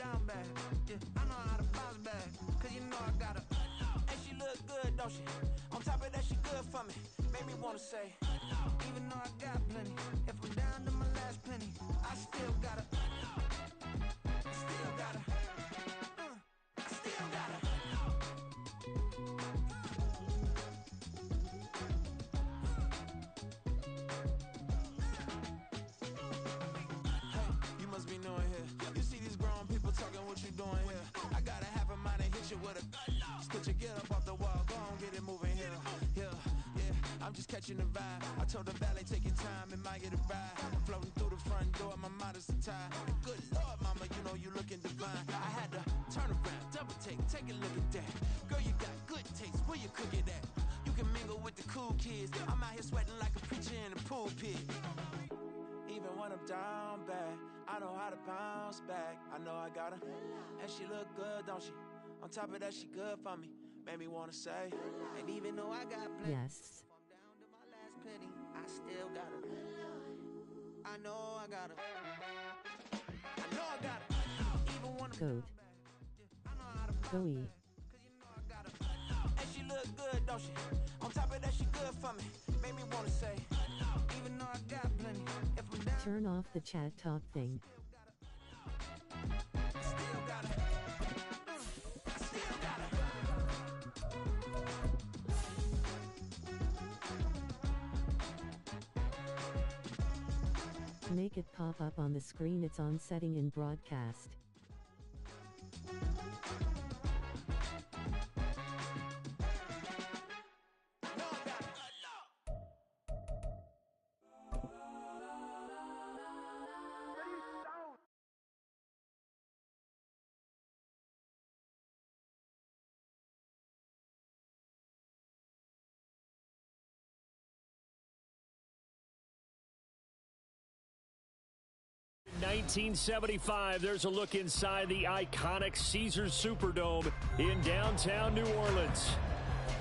down bad. Yeah, I know how to bounce back. Cause you know I got her. And she look good, don't she? On top of that, she good for me. Made me wanna say, even though I got plenty, if I'm down to my last penny, I still got her. Still got her. I still got her. Hey, you must be new in here. You see these grown people talking, what you doing here? I got a half a mind to hit you with a stitch you, get up off the wall, go on, get it moving here. Yeah, I'm just catching the vibe. I told the valet, take your time, it might get a ride. Floating through the front door, my mind is a tie. Good Lord, mama, you know you looking divine. I had to turn around, double take a look at that. Girl, you got good taste, where you cook it at? You can mingle with the cool kids. I'm out here sweating like a preacher in a pulpit. Even when I'm down bad, I know how to bounce back. I know I got her, and she look good, don't she? On top of that, she good for me. Made me wanna say, and even though I got plenty, Yes. if I'm down to my last penny, I still got her. I know I got her. I know I got her. Even when I'm Goat. down bad, I know how to bounce Go eat. back. Cause you know I got her. And she look good, don't she? On top of that, she good for me. Made me wanna say, even though I got plenty, if I'm down, Turn off the chat talk thing. I still got her. I still got her. Make it pop up on the screen. It's on setting in broadcast. In 1975, there's a look inside the iconic Caesars Superdome in downtown New Orleans.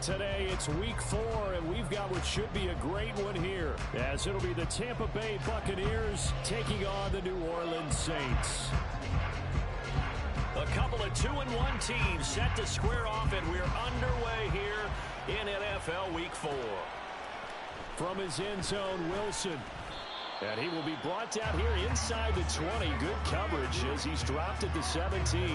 Today, it's week 4, and we've got what should be a great one here, as it'll be the Tampa Bay Buccaneers taking on the New Orleans Saints. A couple of 2-1 teams set to square off, and we're underway here in NFL Week 4. From his end zone, Wilson. And he will be brought down here inside the 20. Good coverage as he's dropped at the 17.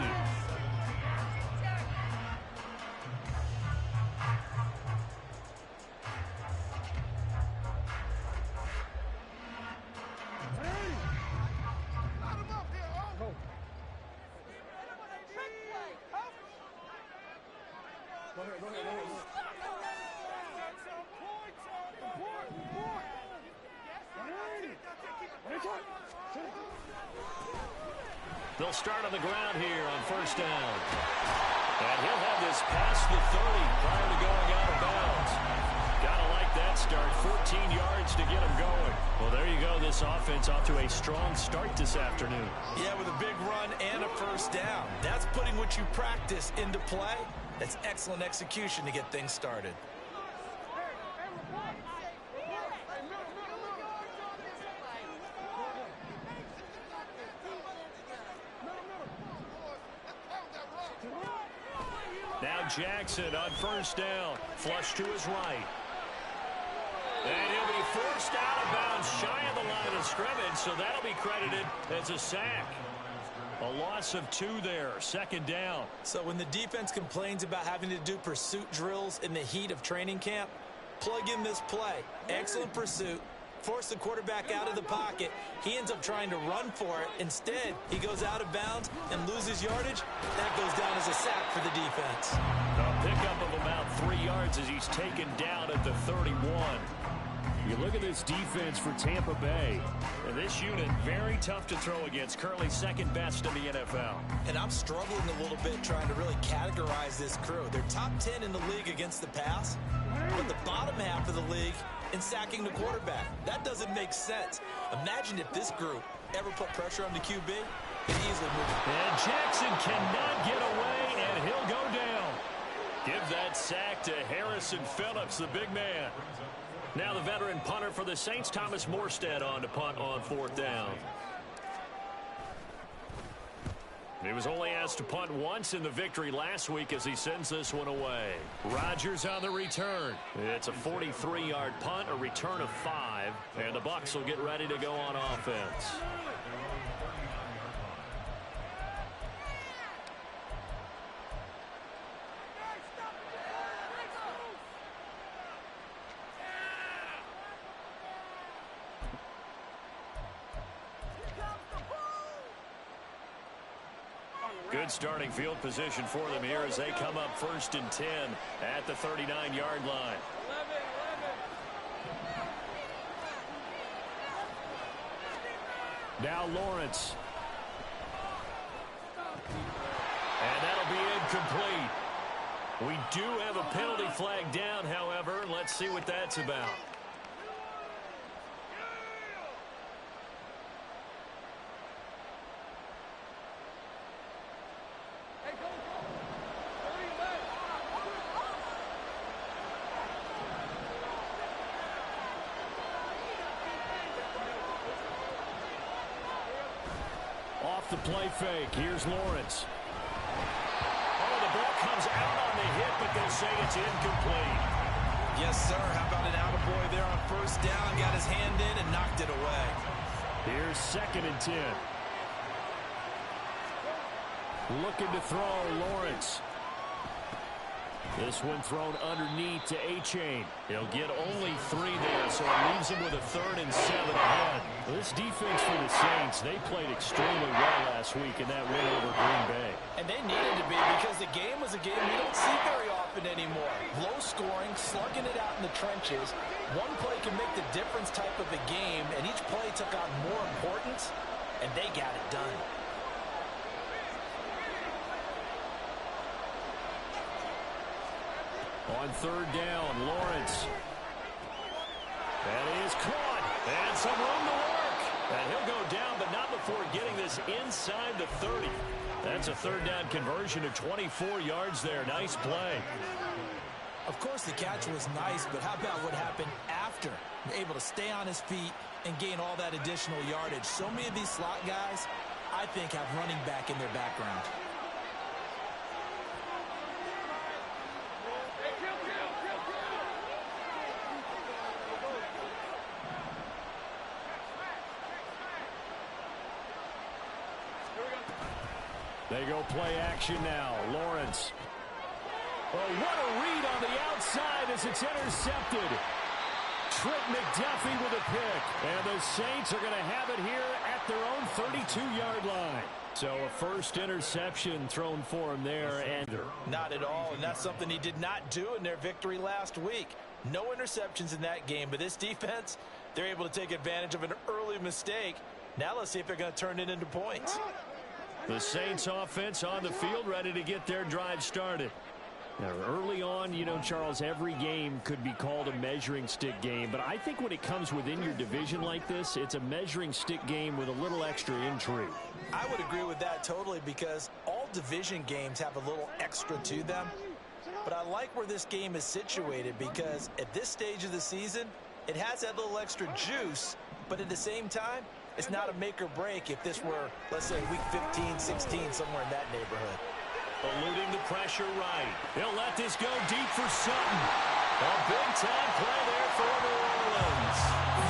They'll start on the ground here on first down. And he'll have this past the 30 prior to going out of bounds. Gotta like that start. 14 yards to get him going. Well, there you go. This offense off to a strong start this afternoon. Yeah, with a big run and a first down. That's putting what you practice into play. That's excellent execution to get things started. Now Jackson on first down. Flush to his right. And he'll be forced out of bounds shy of the line of scrimmage, so that'll be credited as a sack. A loss of 2 there, second down. So when the defense complains about having to do pursuit drills in the heat of training camp, plug in this play. Excellent pursuit. Force the quarterback out of the pocket. He ends up trying to run for it. Instead, he goes out of bounds and loses yardage. That goes down as a sack for the defense. A pickup of about 3 yards as he's taken down at the 31. You look at this defense for Tampa Bay. And this unit, very tough to throw against. Currently second best in the NFL. And I'm struggling a little bit trying to really categorize this crew. They're top 10 in the league against the pass, but the bottom half of the league in sacking the quarterback. That doesn't make sense. Imagine if this group ever put pressure on the QB, it easily move. And Jackson cannot get away, and he'll go down. Give that sack to Harrison Phillips, the big man. Now the veteran punter for the Saints, Thomas Morstead, on to punt on fourth down. He was only asked to punt once in the victory last week as he sends this one away. Rodgers on the return. It's a 43-yard punt, a return of 5, and the Bucs will get ready to go on offense. Good starting field position for them here as they come up 1st and 10 at the 39-yard line. Now Lawrence. And that'll be incomplete. We do have a penalty flag down, however. Let's see what that's about. Off the play fake. Here's Lawrence. Oh, the ball comes out on the hit, but they'll say it's incomplete. Yes, sir. How about an attaboy there on 1st down? Got his hand in and knocked it away. Here's 2nd and 10. Looking to throw, Lawrence. This one thrown underneath to A-Chain. He'll get only 3 there, so it leaves him with a 3rd and 7 ahead. This defense for the Saints, they played extremely well last week in that win over Green Bay. And they needed to be because the game was a game we don't see very often anymore. Low scoring, slugging it out in the trenches. One play can make the difference type of a game, and each play took on more importance, and they got it done. On 3rd down, Lawrence. That is caught. And some room to work. And he'll go down, but not before getting this inside the 30. That's a 3rd down conversion of 24 yards there. Nice play. Of course, the catch was nice, but how about what happened after? Able to stay on his feet and gain all that additional yardage. So many of these slot guys, I think, have running back in their background. They go play action now. Lawrence. Oh, what a read on the outside as it's intercepted. Trent McDuffie with a pick. And the Saints are going to have it here at their own 32-yard line. So a first interception thrown for him there. And not at all, and that's something he did not do in their victory last week. No interceptions in that game, but this defense, they're able to take advantage of an early mistake. Now let's see if they're going to turn it into points. The Saints offense on the field ready to get their drive started. Now, early on, you know, Charles, every game could be called a measuring stick game, but I think when it comes within your division like this, it's a measuring stick game with a little extra intrigue. I would agree with that totally because all division games have a little extra to them, but I like where this game is situated because at this stage of the season, it has that little extra juice, but at the same time, it's not a make or break if this were, let's say, week 15, 16, somewhere in that neighborhood. Eluding the pressure right. He'll let this go deep for Sutton. A big-time play there for New Orleans.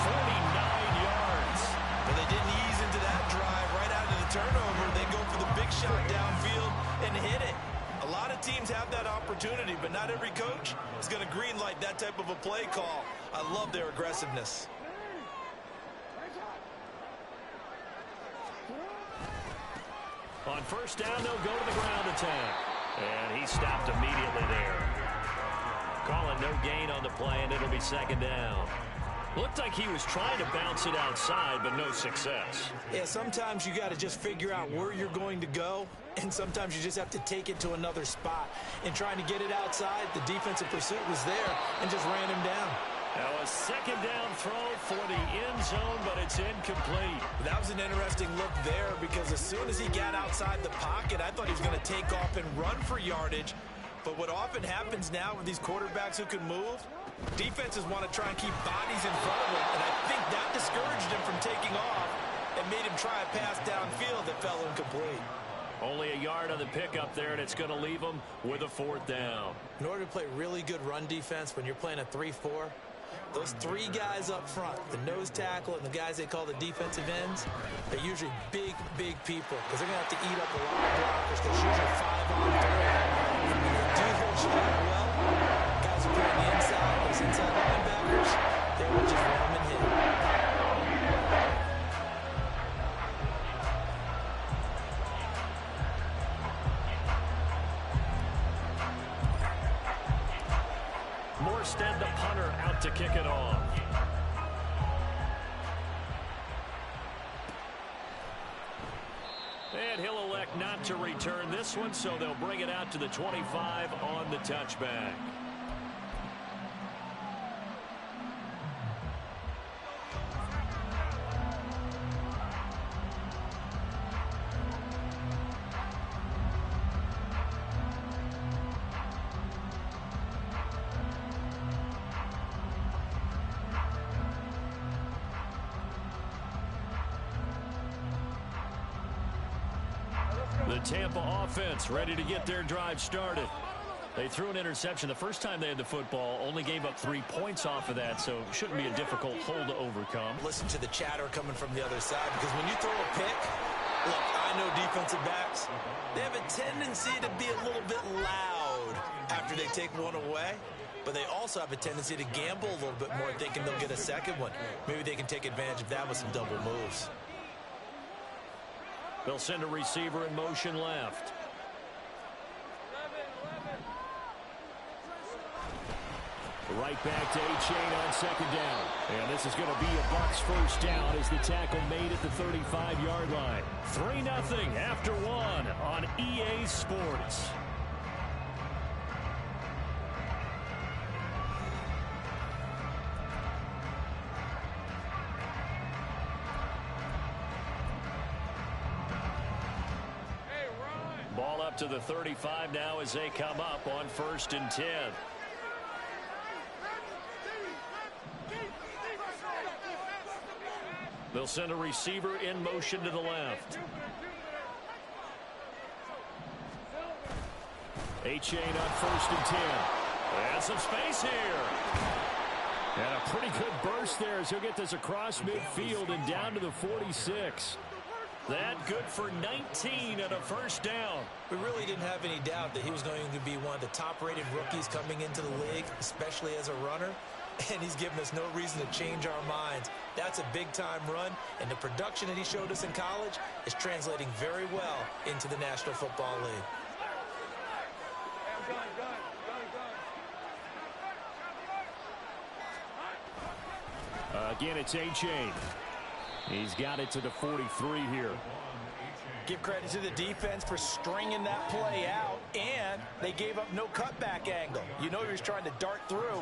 49 yards. But they didn't ease into that drive right out of the turnover. They go for the big shot downfield and hit it. A lot of teams have that opportunity, but not every coach is going to green light that type of a play call. I love their aggressiveness. On 1st down, they'll go to the ground attack. And he stopped immediately there. Calling no gain on the play, and it'll be 2nd down. Looked like he was trying to bounce it outside, but no success. Yeah, sometimes you got to just figure out where you're going to go, and sometimes you just have to take it to another spot. And trying to get it outside, the defensive pursuit was there and just ran him down. Now a 2nd down throw for the end zone, but it's incomplete. That was an interesting look there because as soon as he got outside the pocket, I thought he was going to take off and run for yardage. But what often happens now with these quarterbacks who can move, defenses want to try and keep bodies in front of him, and I think that discouraged him from taking off and made him try a pass downfield that fell incomplete. Only a yard on the pickup there, and it's going to leave them with a 4th down. In order to play really good run defense when you're playing a 3-4, those 3 guys up front, the nose tackle and the guys they call the defensive ends, they're usually big, big people because they're going to have to eat up a lot of blockers because it's usually 5 on 3. And when they do their job well, guys who play on the inside, those inside linebackers, they will just ram and hit. Morstead, the punter, out to kick it off. And he'll elect not to return this one, so they'll bring it out to the 25 on the touchback. The Tampa offense ready to get their drive started. They threw an interception the first time they had the football, only gave up 3 points off of that, so shouldn't be a difficult hole to overcome. Listen to the chatter coming from the other side, because when you throw a pick, look, I know defensive backs, they have a tendency to be a little bit loud after they take one away, but they also have a tendency to gamble a little bit more, thinking they'll get a second one. Maybe they can take advantage of that with some double moves. They'll send a receiver in motion left. Right back to A-Chain on 2nd down. And this is going to be a Bucs 1st down as the tackle made at the 35-yard line. 3-0 after 1 on EA Sports. Ball up to the 35 now as they come up on 1st and 10. They'll send a receiver in motion to the left. A-Chain on 1st and 10. And some space here. And a pretty good burst there as he'll get this across midfield and down to the 46. That good for 19 and a 1st down. We really didn't have any doubt that he was going to be one of the top-rated rookies coming into the league, especially as a runner. And he's given us no reason to change our minds. That's a big-time run, and the production that he showed us in college is translating very well into the National Football League. Again, it's A-Chain. He's got it to the 43 here. Give credit to the defense for stringing that play out, and they gave up no cutback angle. You know he was trying to dart through.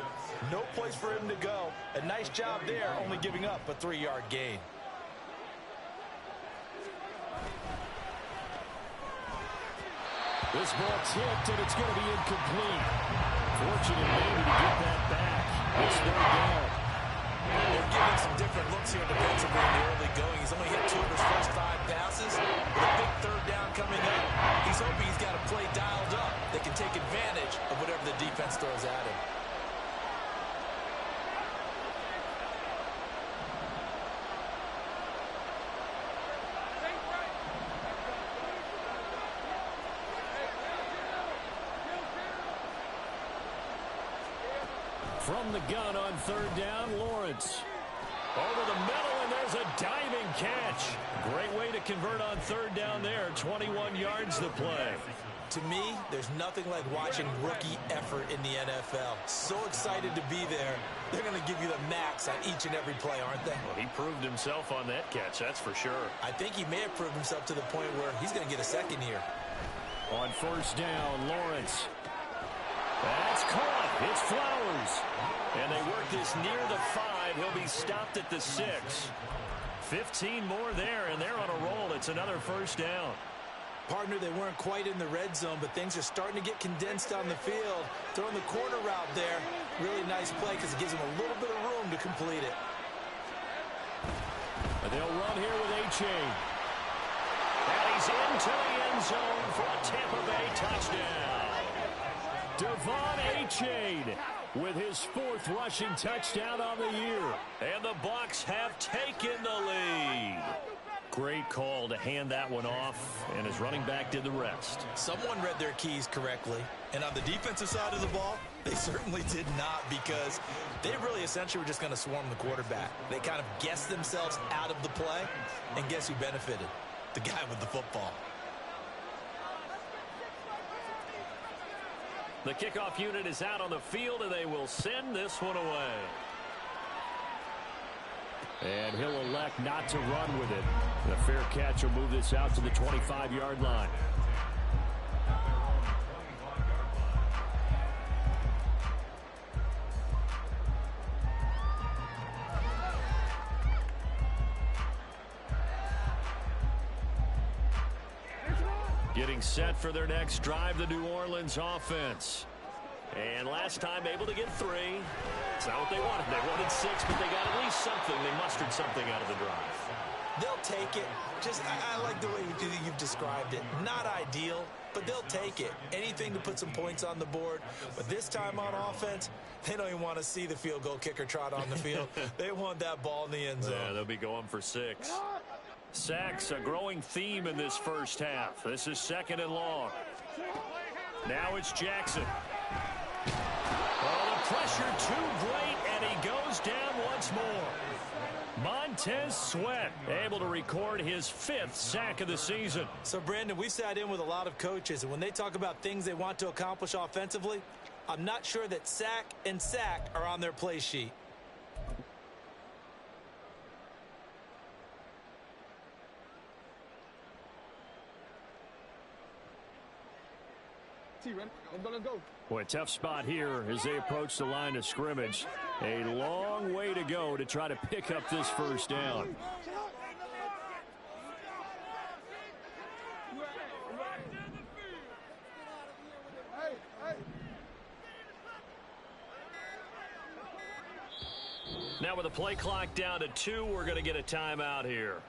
No place for him to go. A nice job there, only giving up a 3-yard gain. This ball tipped, and it's going to be incomplete. Fortunate maybe to get that back. It's 3rd down. They're giving some different looks here defensively in the early going. He's only hit 2 of his first 5 passes. With a big 3rd down coming up, he's hoping he's got a play dialed up that can take advantage of whatever the defense throws at him. From the gun on 3rd down, Lawrence. Over the middle, and there's a diving catch. Great way to convert on 3rd down there. 21 yards to play. To me, there's nothing like watching rookie effort in the NFL. So excited to be there. They're going to give you the max on each and every play, aren't they? Well, he proved himself on that catch, that's for sure. I think he may have proved himself to the point where he's going to get a second here. On 1st down, Lawrence. That's caught. It's Flowers. And they work this near the 5. He'll be stopped at the 6. 15 more there, and they're on a roll. It's another 1st down. Partner, they weren't quite in the red zone, but things are starting to get condensed on the field. Throwing the corner route there. Really nice play because it gives them a little bit of room to complete it. And they'll run here with A-Chain. And he's into the end end zone for a Tampa Bay touchdown. Devon Achane with his 4th rushing touchdown on the year. And the Bucs have taken the lead. Great call to hand that one off, and his running back did the rest. Someone read their keys correctly, and on the defensive side of the ball, they certainly did not, because they really essentially were just going to swarm the quarterback. They kind of guessed themselves out of the play, and guess who benefited? The guy with the football. The kickoff unit is out on the field, and they will send this one away. And he'll elect not to run with it. The fair catch will move this out to the 25-yard line. Getting set for their next drive, the New Orleans offense. And last time able to get 3. It's not what they wanted. They wanted 6, but they got at least something. They mustered something out of the drive. They'll take it. I like the way you've described it. Not ideal, but they'll take it. Anything to put some points on the board. But this time on offense, they don't even want to see the field goal kicker trot on the field. They want that ball in the end zone. Yeah, they'll be going for 6. Sacks, a growing theme in this first half. This is 2nd and long. Now it's Jackson. Oh, the pressure too great, and he goes down once more. Montez Sweat able to record his 5th sack of the season. So, Brandon, we sat in with a lot of coaches, and when they talk about things they want to accomplish offensively, I'm not sure that sack and sack are on their play sheet. Boy, tough spot here as they approach the line of scrimmage. A long way to go to try to pick up this first down. Now with the play clock down to 2, we're going to get a timeout here.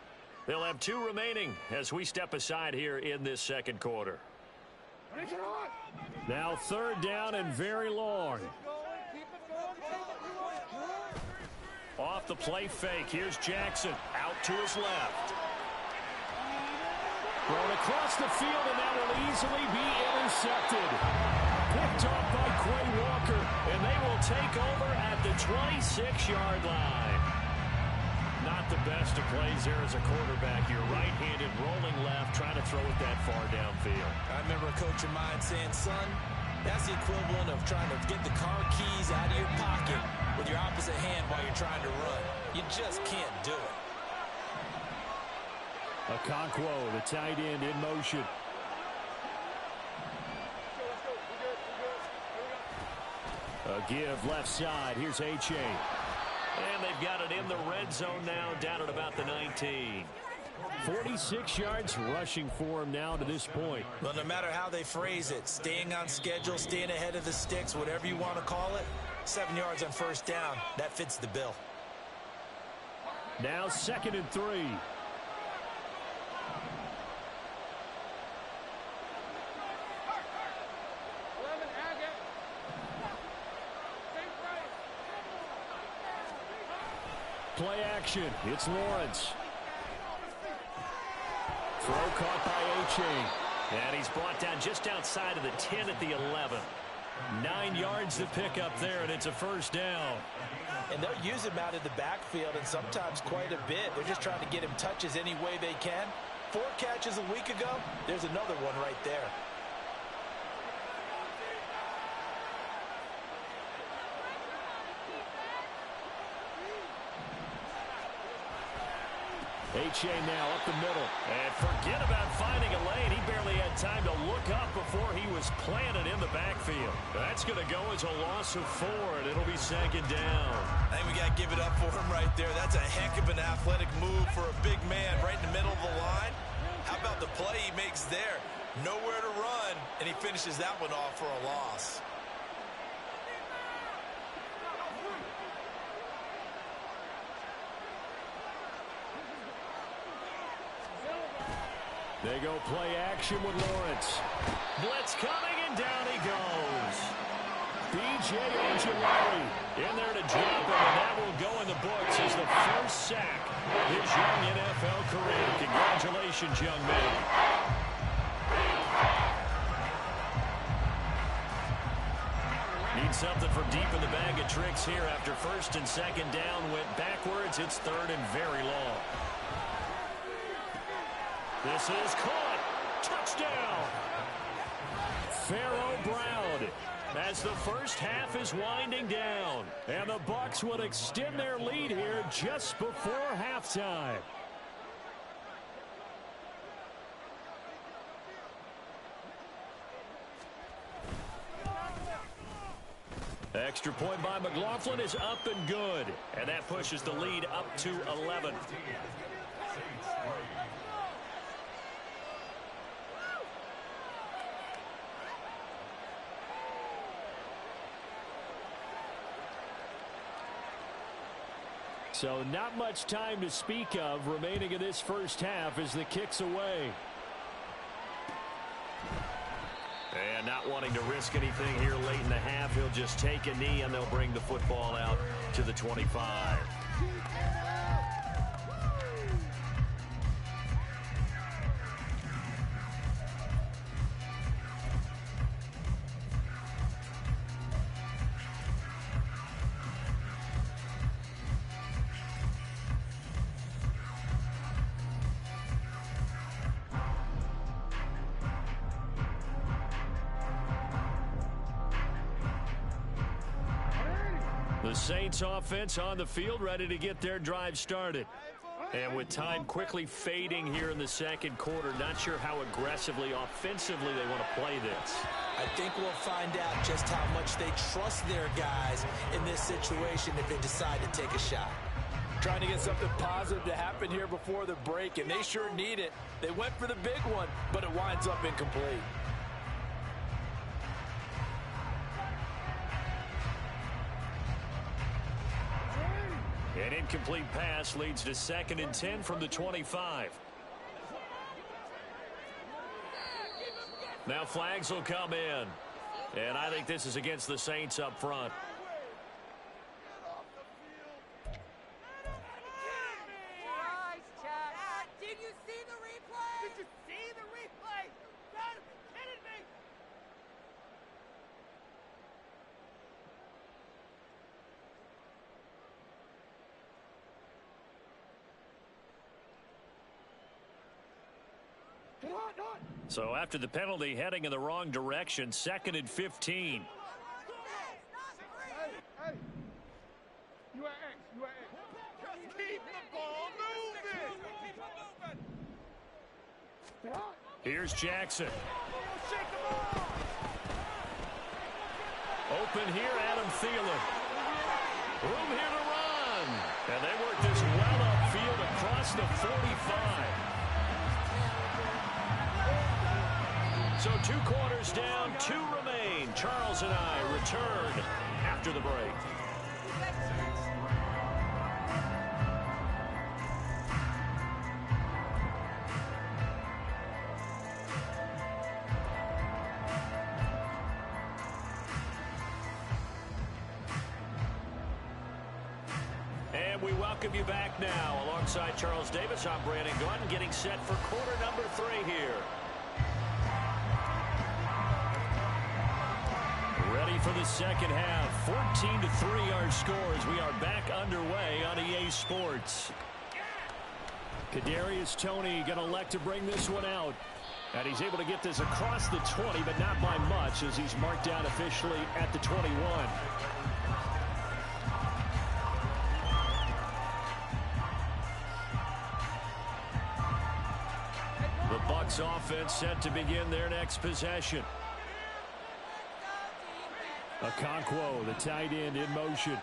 They'll have 2 remaining as we step aside here in this second quarter. Now 3rd down and very long. Off the play fake. Here's Jackson out to his left. Thrown across the field, and that will easily be intercepted. Picked off by Quay Walker, and they will take over at the 26-yard line. Not the best of plays there as a quarterback. You're right-handed, rolling left, trying to throw it that far downfield. I remember a coach of mine saying, son, that's the equivalent of trying to get the car keys out of your pocket with your opposite hand while you're trying to run. You just can't do it. Okonkwo, the tight end, in motion. A give left side. Here's Achane. And they've got it in the red zone now, down at about the 19. 46 yards rushing for him now to this point. Well, no matter how they phrase it, staying on schedule, staying ahead of the sticks, whatever you want to call it, 7 yards on first down, that fits the bill. Now 2nd and 3. Play action. It's Lawrence. Throw caught by Achane. And he's brought down just outside of the 10 at the 11. 9 yards to pick up there, and it's a first down. And they'll use him out of the backfield, and sometimes quite a bit. They're just trying to get him touches any way they can. 4 catches a week ago. There's another one right there. Achane now up the middle. And forget about finding a lane. He barely had time to look up before he was planted in the backfield. That's going to go as a loss of 4, and it'll be 2nd down. I think we got to give it up for him right there. That's a heck of an athletic move for a big man right in the middle of the line. How about the play he makes there? Nowhere to run, and he finishes that one off for a loss. They go play action with Lawrence. Blitz coming, and down he goes. B.J. Ojulari in there to drop him, and that will go in the books as the first sack of his young NFL career. Congratulations, young man. Need something from deep in the bag of tricks here after first and second down went backwards. It's third and very long. This is caught. Touchdown. Pharaoh Brown as the first half is winding down. And the Bucs will extend their lead here just before halftime. Extra point by McLaughlin is up and good. And that pushes the lead up to 11. So not much time to speak of remaining in this first half as the kick's away. And not wanting to risk anything here late in the half, he'll just take a knee and they'll bring the football out to the 25. The Saints offense on the field, ready to get their drive started. And with time quickly fading here in the second quarter, not sure how aggressively, offensively they want to play this. I think we'll find out just how much they trust their guys in this situation if they decide to take a shot. Trying to get something positive to happen here before the break, and they sure need it. They went for the big one, but it winds up incomplete. An incomplete pass leads to 2nd and 10 from the 25. Now flags will come in. And I think this is against the Saints up front. Did you see the replay? Did you see the replay? You gotta be kidding me! So after the penalty, heading in the wrong direction, 2nd and 15. Hey! You are X. Just keep the ball moving! Here's Jackson. Open here, Adam Thielen. Room here to run. And they work this well upfield across the 45. So 2 quarters down, 2 remain. Charles and I return after the break. And we welcome you back now. Alongside Charles Davis, I'm Brandon Gaudin, getting set for quarter number 3 here. Ready for the second half. 14-3 our scores. We are back underway on EA Sports. Kadarius Toney going to elect to bring this one out. And he's able to get this across the 20, but not by much as he's marked down officially at the 21. The Bucs offense set to begin their next possession. Okonkwo, the tight end, in motion.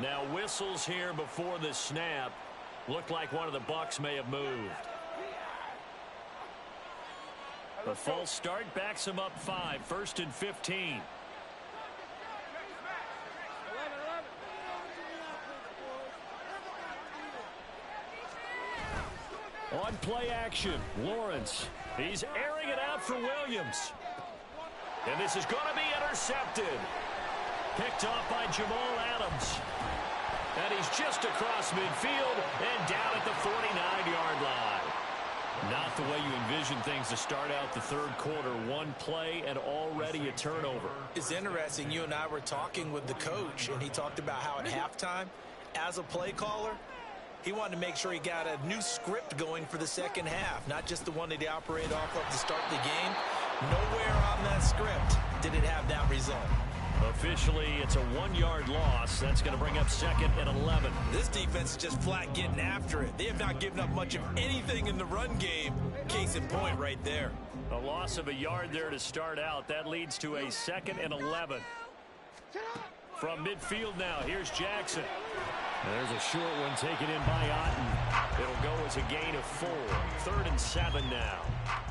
Now whistles here before the snap. Looked like one of the Bucs may have moved. The false start backs him up 5. 1st and 15. On play action, Lawrence. He's airing it out for Williams. And this is going to be intercepted. Picked off by Jamal Adams. And he's just across midfield and down at the 49-yard line. Not the way you envision things to start out the third quarter. One play and already a turnover. It's interesting. You and I were talking with the coach, and he talked about how at halftime, as a play caller, he wanted to make sure he got a new script going for the second half, not just the one that he operated off of to start the game. Nowhere on that script did it have that result. Officially, it's a 1-yard loss. That's going to bring up 2nd and 11. This defense is just flat getting after it. They have not given up much of anything in the run game. Case in point right there. A loss of a yard there to start out. That leads to a 2nd and 11. From midfield now, here's Jackson. There's a short one taken in by Otten. It'll go as a gain of 4. 3rd and 7 now.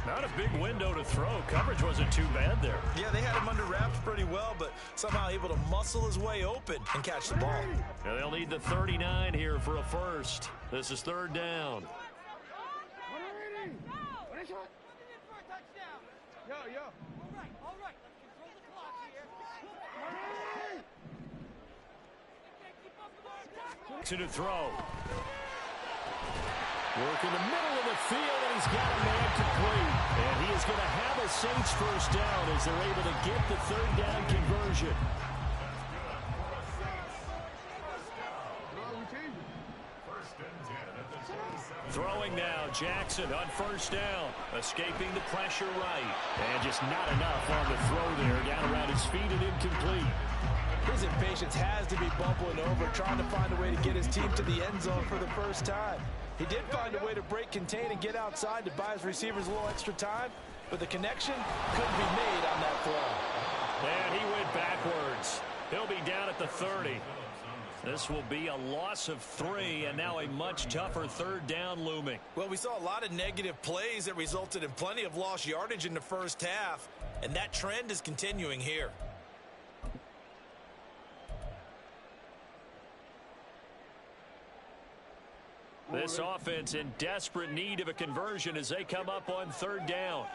Not a big window to throw. Coverage wasn't too bad there. Yeah, they had him under wraps pretty well, but somehow able to muscle his way open and catch the ball. Now they'll need the 39 here for a first. This is 3rd down. All right. Let's control the clock here. To throw. Work in the middle of the field, and he's got a man complete. And he is going to have a Saints first down as they're able to get the 3rd down conversion. Throwing now, Jackson on 1st down. Escaping the pressure right. And just not enough on the throw there. Down around his feet and incomplete. His impatience has to be bubbling over, trying to find a way to get his team to the end zone for the first time. He did find a way to break contain and get outside to buy his receivers a little extra time, but the connection couldn't be made on that throw. And he went backwards. He'll be down at the 30. This will be a loss of 3, and now a much tougher 3rd down looming. Well, we saw a lot of negative plays that resulted in plenty of lost yardage in the first half, and that trend is continuing here. This offense in desperate need of a conversion as they come up on 3rd down.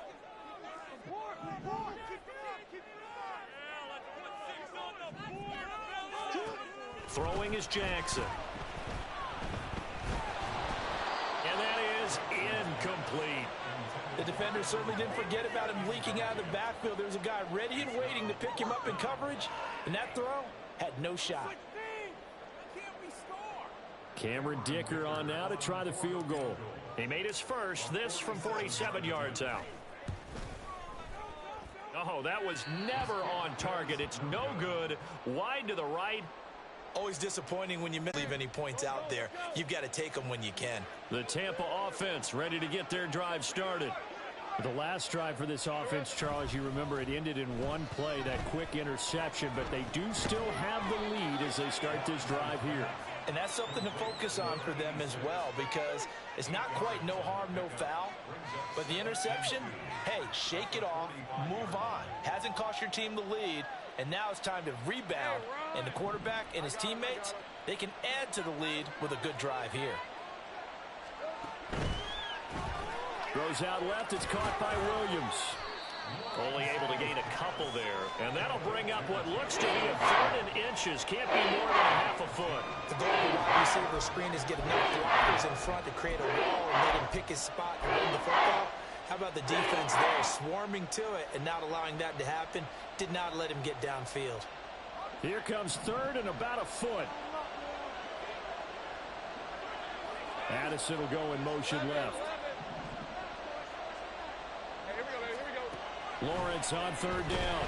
Throwing is Jackson. And that is incomplete. The defender certainly didn't forget about him leaking out of the backfield. There was a guy ready and waiting to pick him up in coverage, and that throw had no shot. Cameron Dicker on now to try the field goal. He made his first, this from 47 yards out. Oh, that was never on target. It's no good. Wide to the right. Always disappointing when you leave any points out there. You've got to take them when you can. The Tampa offense ready to get their drive started. The last drive for this offense, Charles, you remember it ended in one play, that quick interception, but they do still have the lead as they start this drive here. And that's something to focus on for them as well, because it's not quite no harm, no foul. But the interception, hey, shake it off, move on. Hasn't cost your team the lead, and now it's time to rebound. And the quarterback and his teammates, they can add to the lead with a good drive here. Throws out left, it's caught by Williams. Only able to gain a couple there. And that'll bring up what looks to be a 3rd and inches. Can't be more than a half a foot. The goal of the wide receiver screen is get enough blockers in front to create a wall and let him pick his spot and run the football. How about the defense there, swarming to it and not allowing that to happen? Did not let him get downfield. Here comes 3rd and about a foot. Addison will go in motion left. Lawrence on 3rd down.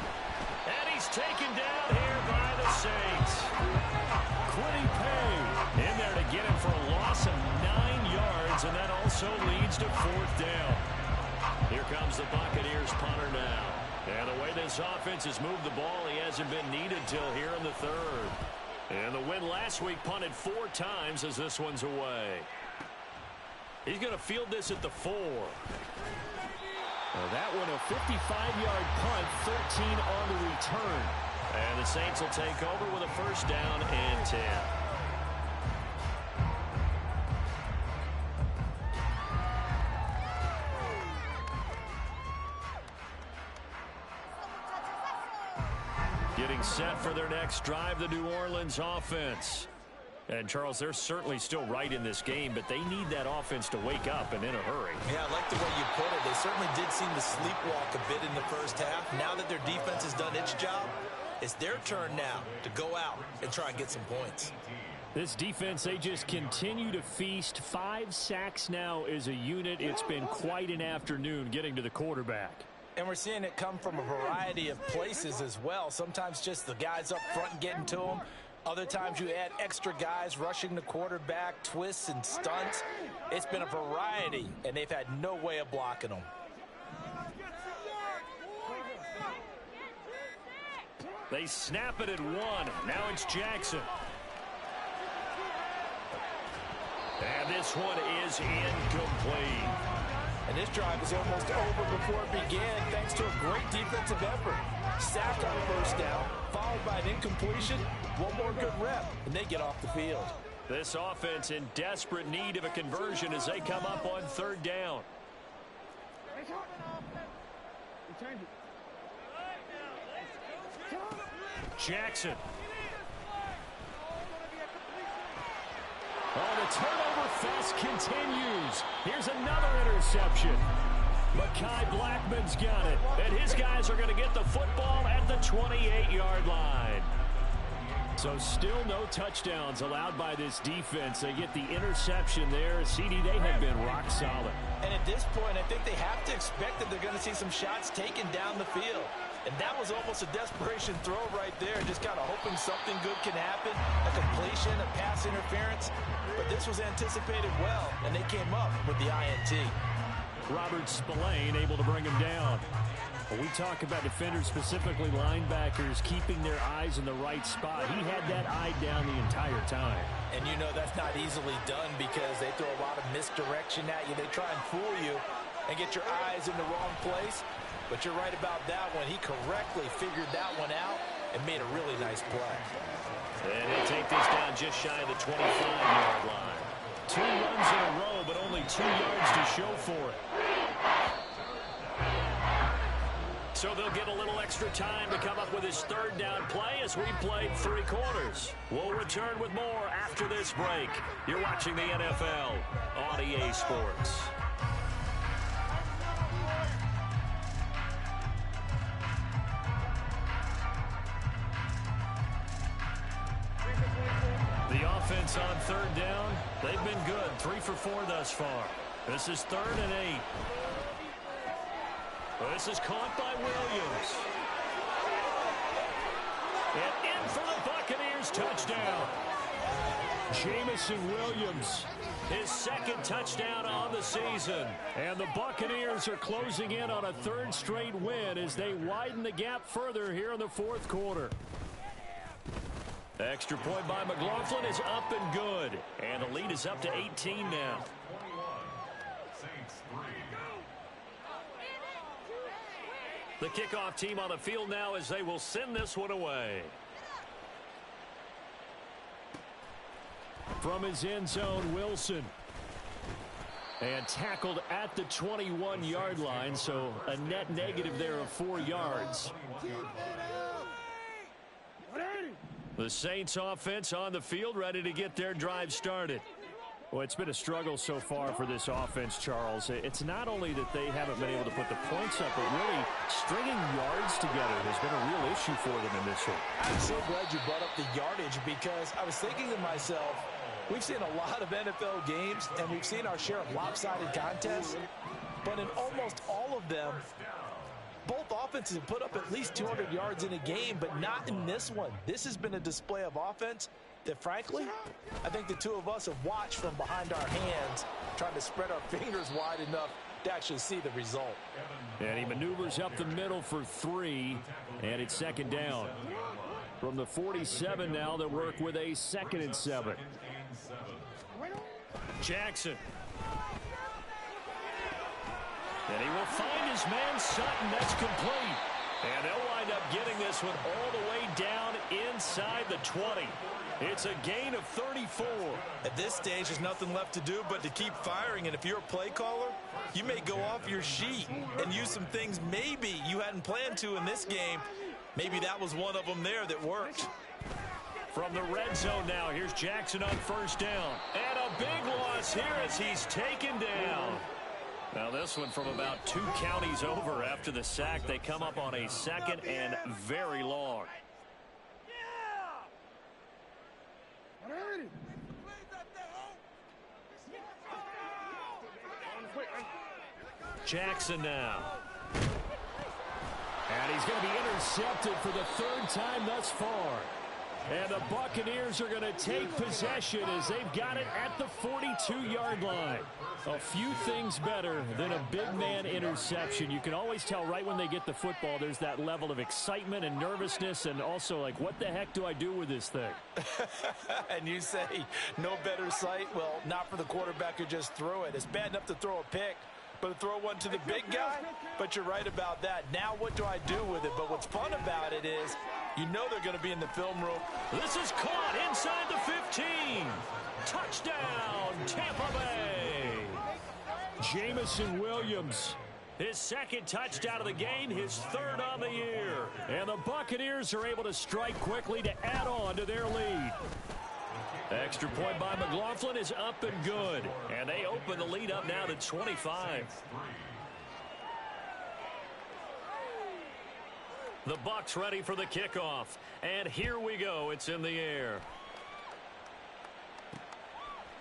And he's taken down here by the Saints. Quiddy Pay in there to get him for a loss of 9 yards, and that also leads to 4th down. Here comes the Buccaneers punter now. And the way this offense has moved the ball, he hasn't been needed till here in the 3rd. And the win last week punted 4 times as this one's away. He's going to field this at the 4. That one a 55-yard punt, 13 on the return. And the Saints will take over with a 1st down and 10. Getting set for their next drive, the New Orleans offense. And, Charles, they're certainly still right in this game, but they need that offense to wake up and in a hurry. Yeah, I like the way you put it. They certainly did seem to sleepwalk a bit in the first half. Now that their defense has done its job, it's their turn now to go out and try and get some points. This defense, they just continue to feast. 5 sacks now as a unit. It's been quite an afternoon getting to the quarterback. And we're seeing it come from a variety of places as well. Sometimes just the guys up front and getting to them. Other times you add extra guys rushing the quarterback, twists and stunts. It's been a variety, and they've had no way of blocking them. They snap it at 1. Now it's Jackson. And this one is incomplete. And this drive is almost over before it began thanks to a great defensive effort. Sack on first down, followed by an incompletion. One more good rep, and they get off the field. This offense in desperate need of a conversion as they come up on 3rd down. Jackson. Oh, the turnover fest continues. Here's another interception. Mekhi Blackman's got it, and his guys are going to get the football at the 28-yard line. So still no touchdowns allowed by this defense. They get the interception there. CD, they have been rock solid. And at this point, I think they have to expect that they're going to see some shots taken down the field. And that was almost a desperation throw right there, just kind of hoping something good can happen, a completion, a pass interference. But this was anticipated well, and they came up with the INT. Robert Spillane able to bring him down. When we talk about defenders, specifically linebackers, keeping their eyes in the right spot, he had that eye down the entire time. And you know that's not easily done because they throw a lot of misdirection at you. They try and fool you and get your eyes in the wrong place. But you're right about that one. He correctly figured that one out and made a really nice play. And they take this down just shy of the 25-yard line. 2 runs in a row, but only 2 yards to show for it. So they'll get a little extra time to come up with his 3rd down play as we played 3 quarters. We'll return with more after this break. You're watching the NFL on EA Sports. The offense on 3rd down, they've been good. 3 for 4 thus far. This is 3rd and 8. This is caught by Williams. And in for the Buccaneers touchdown. Jamison Williams, his 2nd touchdown on the season. And the Buccaneers are closing in on a 3rd straight win as they widen the gap further here in the 4th quarter. Extra point by McLaughlin is up and good. And the lead is up to 18 now. The kickoff team on the field now as they will send this one away. From his end zone, Wilson. And tackled at the 21-yard line, so a net negative there of 4 yards. The Saints offense on the field ready to get their drive started. Well, it's been a struggle so far for this offense, Charles. It's not only that they haven't been able to put the points up, but really stringing yards together has been a real issue for them in this one. I'm so glad you brought up the yardage because I was thinking to myself, we've seen a lot of NFL games and we've seen our share of lopsided contests, but in almost all of them, both offenses have put up at least 200 yards in a game, but not in this one. This has been a display of offense that, frankly, I think the two of us have watched from behind our hands, trying to spread our fingers wide enough to actually see the result. And he maneuvers up the middle for 3, and it's 2nd down. From the 47 now, they'll work with a 2nd and 7. Jackson. And he will find his man Sutton. That's complete. And they'll wind up getting this one all the way down inside the 20. It's a gain of 34. At this stage, there's nothing left to do but to keep firing. And if you're a play caller, you may go off your sheet and use some things maybe you hadn't planned to in this game maybe that was one of them there that worked. From the red zone now, here's Jackson on first down. And a big loss here as he's taken down. Now this one from about 2 counties over after the sack. They come up on a 2nd and very long. Jackson now. And he's going to be intercepted for the 3rd time thus far. And the Buccaneers are going to take possession as they've got it at the 42-yard line. A few things better than a big man interception. You can always tell right when they get the football, there's that level of excitement and nervousness and also like, what the heck do I do with this thing? And you say no better sight? Well, not for the quarterback who just threw it. It's bad enough to throw a pick, but to throw one to the big guy? But you're right about that. Now what do I do with it? But what's fun about it is you know they're going to be in the film room. This is caught inside the 15. Touchdown, Tampa Bay. Jamison Williams, his 2nd touchdown of the game, his 3rd on the year. And the Buccaneers are able to strike quickly to add on to their lead. Extra point by McLaughlin is up and good. And they open the lead up now to 25. The Bucs ready for the kickoff. And here we go. It's in the air.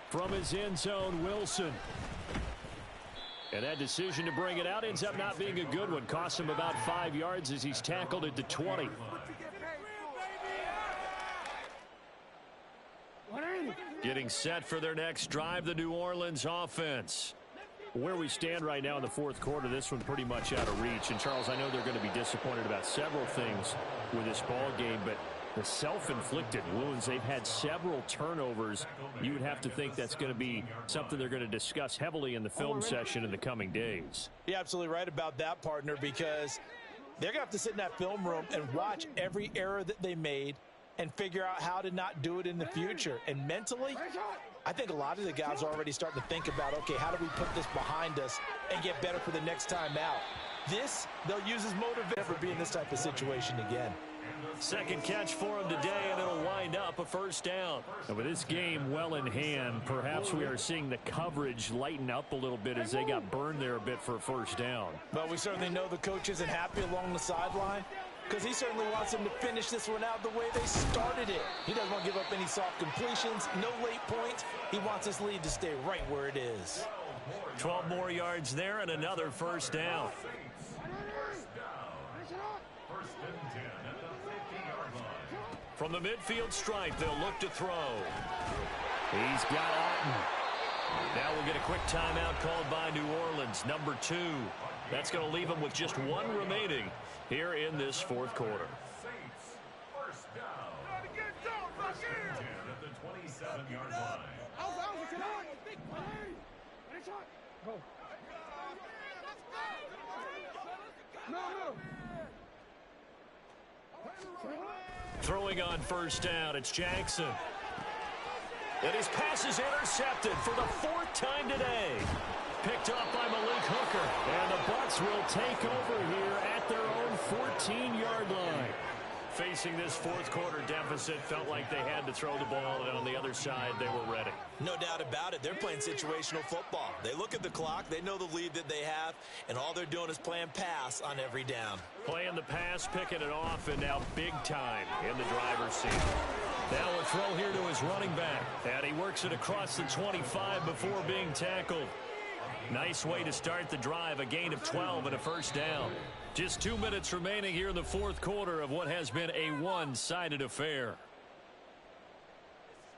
From his end zone, Wilson. And that decision to bring it out ends up not being a good one. Costs him about 5 yards as he's tackled at the 20. Getting set for their next drive, the New Orleans offense. Where we stand right now in the 4th quarter, this one pretty much out of reach. And, Charles, I know they're going to be disappointed about several things with this ball game, but the self-inflicted wounds, they've had several turnovers. You would have to think that's going to be something they're going to discuss heavily in the film session in the coming days. You're absolutely right about that, partner, because they're going to have to sit in that film room and watch every error that they made and figure out how to not do it in the future. And mentally, I think a lot of the guys are already starting to think about, okay, how do we put this behind us and get better for the next time out? This, they'll use as motivation for being in this type of situation again. 2nd catch for him today, and it'll wind up a 1st down. And with this game well in hand, perhaps we are seeing the coverage lighten up a little bit as they got burned there a bit for a 1st down. But we certainly know the coach isn't happy along the sideline, because he certainly wants them to finish this one out the way they started it. He doesn't want to give up any soft completions, no late points. He wants his lead to stay right where it is. 12 more yards there and another 1st down. From the midfield stripe, they'll look to throw. He's got Otten. Now we'll get a quick timeout called by New Orleans, number 2. That's going to leave them with just 1 remaining here in this 4th quarter. Throwing on 1st down, it's Jackson. And his pass is intercepted for the 4th time today. Picked up by Malik Hooker. And the Bucs will take over here at their own 14-yard line. Facing this 4th quarter deficit, felt like they had to throw the ball, and on the other side, they were ready. No doubt about it. They're playing situational football. They look at the clock, they know the lead that they have, and all they're doing is playing pass on every down. Playing the pass, picking it off, and now big time in the driver's seat. Now a throw here to his running back. And he works it across the 25 before being tackled. Nice way to start the drive, a gain of 12 and a 1st down. Just 2 minutes remaining here in the 4th quarter of what has been a one-sided affair.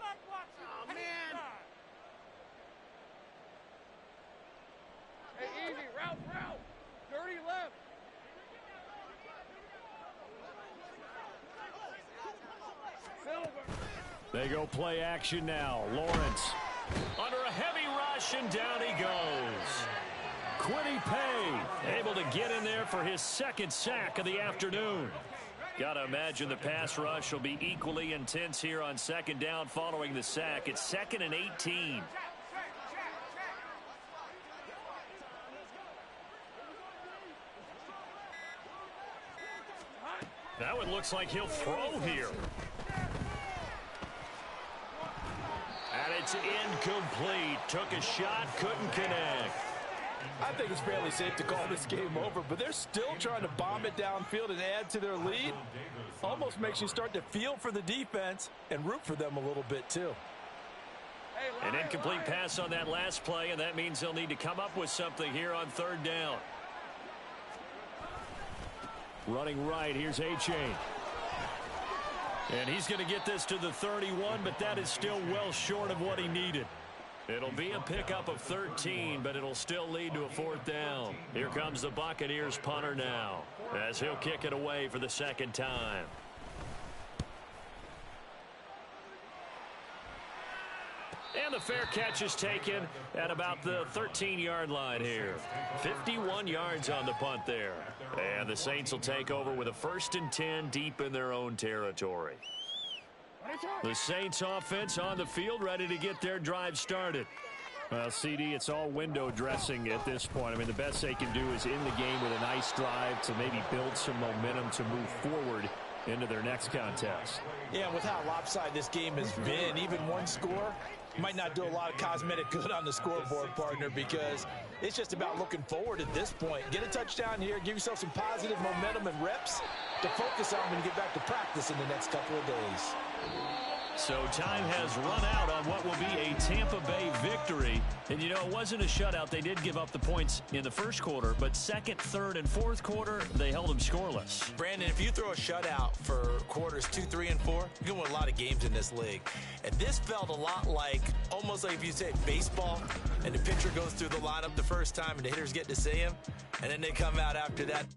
Oh, man. Hey, easy. Route. Dirty left. They go play action now. Lawrence under a heavy rush, and down he goes. Kwity Paye able to get in there for his 2nd sack of the afternoon. Got to imagine the pass rush will be equally intense here on 2nd down following the sack. It's 2nd and 18. That one looks like he'll throw here. And it's incomplete. Took a shot, couldn't connect. I think it's fairly safe to call this game over, but they're still trying to bomb it downfield and add to their lead. Almost makes you start to feel for the defense and root for them a little bit too. An incomplete pass on that last play, and that means they'll need to come up with something here on third down. Running right, here's A-Chain. And he's going to get this to the 31, but that is still well short of what he needed. It'll be a pickup of 13, but it'll still lead to a fourth down. Here comes the Buccaneers punter now, as he'll kick it away for the second time. And the fair catch is taken at about the 13-yard line here. 51 yards on the punt there. And the Saints will take over with a 1st and 10 deep in their own territory. The Saints offense on the field, ready to get their drive started. Well, CD, it's all window dressing at this point. I mean, the best they can do is in the game with a nice drive to maybe build some momentum to move forward into their next contest. Yeah, with how lopsided this game has been, even one score might not do a lot of cosmetic good on the scoreboard, partner, because it's just about looking forward at this point. Get a touchdown here, give yourself some positive momentum and reps to focus on when you get back to practice in the next couple of days. So time has run out on what will be a Tampa Bay victory. And, you know, it wasn't a shutout. They did give up the points in the first quarter, but second, third, and fourth quarter, they held them scoreless. Brandon, if you throw a shutout for quarters 2, 3, and 4, you can win a lot of games in this league. And this felt a lot like, almost like if you say baseball, and the pitcher goes through the lineup the first time, and the hitters get to see him, and then they come out after that.